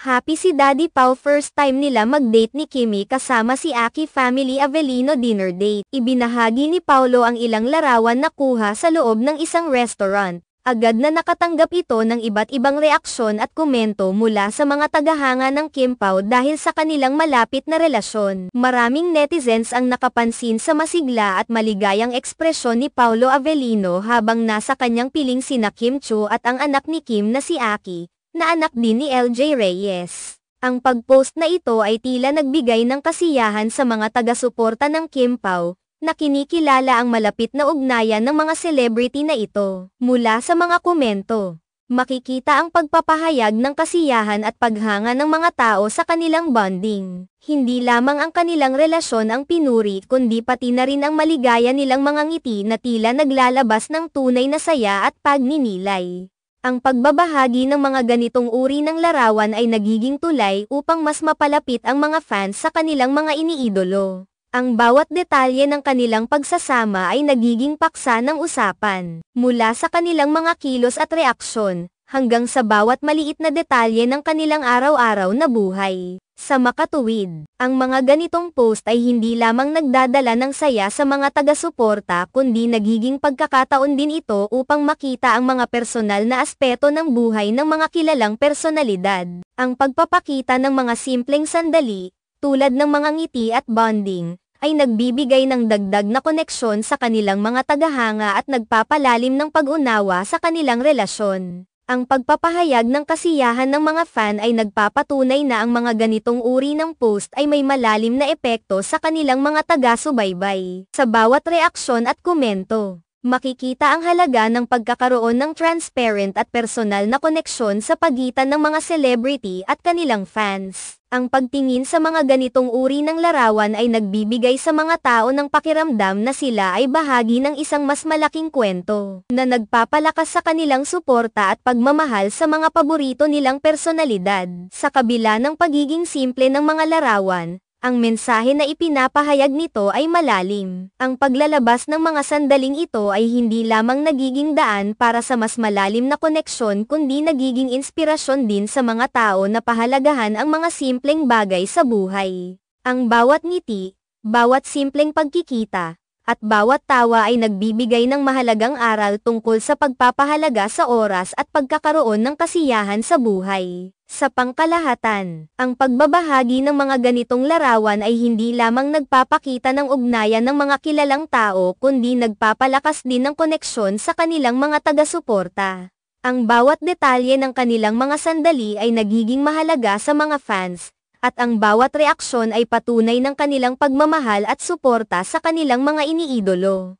Happy si Daddy Pao, first time nila mag-date ni Kimi kasama si Aki Family Avellino dinner date. Ibinahagi ni Paolo ang ilang larawan na kuha sa loob ng isang restaurant. Agad na nakatanggap ito ng iba't ibang reaksyon at komento mula sa mga tagahanga ng Kim Pao dahil sa kanilang malapit na relasyon. Maraming netizens ang nakapansin sa masigla at maligayang ekspresyon ni Paolo Avellino habang nasa kanyang piling sina Kim Chiu at ang anak ni Kim na si Aki, na anak din ni LJ Reyes. Ang pag-post na ito ay tila nagbigay ng kasiyahan sa mga taga-suporta ng Kim Pao, na kinikilala ang malapit na ugnayan ng mga celebrity na ito. Mula sa mga komento, makikita ang pagpapahayag ng kasiyahan at paghanga ng mga tao sa kanilang bonding. Hindi lamang ang kanilang relasyon ang pinuri kundi pati na rin ang maligaya nilang mga ngiti na tila naglalabas ng tunay na saya at pagninilay. Ang pagbabahagi ng mga ganitong uri ng larawan ay nagiging tulay upang mas mapalapit ang mga fans sa kanilang mga iniidolo. Ang bawat detalye ng kanilang pagsasama ay nagiging paksa ng usapan, mula sa kanilang mga kilos at reaksyon, hanggang sa bawat maliit na detalye ng kanilang araw-araw na buhay. Sa makatuwid, ang mga ganitong post ay hindi lamang nagdadala ng saya sa mga taga-suporta kundi nagiging pagkakataon din ito upang makita ang mga personal na aspeto ng buhay ng mga kilalang personalidad. Ang pagpapakita ng mga simpleng sandali, tulad ng mga ngiti at bonding, ay nagbibigay ng dagdag na koneksyon sa kanilang mga tagahanga at nagpapalalim ng pag-unawa sa kanilang relasyon. Ang pagpapahayag ng kasiyahan ng mga fan ay nagpapatunay na ang mga ganitong uri ng post ay may malalim na epekto sa kanilang mga taga-subaybay. Sa bawat reaksyon at komento, makikita ang halaga ng pagkakaroon ng transparent at personal na koneksyon sa pagitan ng mga celebrity at kanilang fans. Ang pagtingin sa mga ganitong uri ng larawan ay nagbibigay sa mga tao ng pakiramdam na sila ay bahagi ng isang mas malaking kwento, na nagpapalakas sa kanilang suporta at pagmamahal sa mga paborito nilang personalidad. Sa kabila ng pagiging simple ng mga larawan, ang mensahe na ipinapahayag nito ay malalim. Ang paglalabas ng mga sandaling ito ay hindi lamang nagiging daan para sa mas malalim na koneksyon kundi nagiging inspirasyon din sa mga tao na pahalagahan ang mga simpleng bagay sa buhay. Ang bawat ngiti, bawat simpleng pagkikita, at bawat tawa ay nagbibigay ng mahalagang aral tungkol sa pagpapahalaga sa oras at pagkakaroon ng kasiyahan sa buhay. Sa pangkalahatan, ang pagbabahagi ng mga ganitong larawan ay hindi lamang nagpapakita ng ugnayan ng mga kilalang tao kundi nagpapalakas din ng koneksyon sa kanilang mga taga-suporta. Ang bawat detalye ng kanilang mga sandali ay nagiging mahalaga sa mga fans, at ang bawat reaksyon ay patunay ng kanilang pagmamahal at suporta sa kanilang mga iniidolo.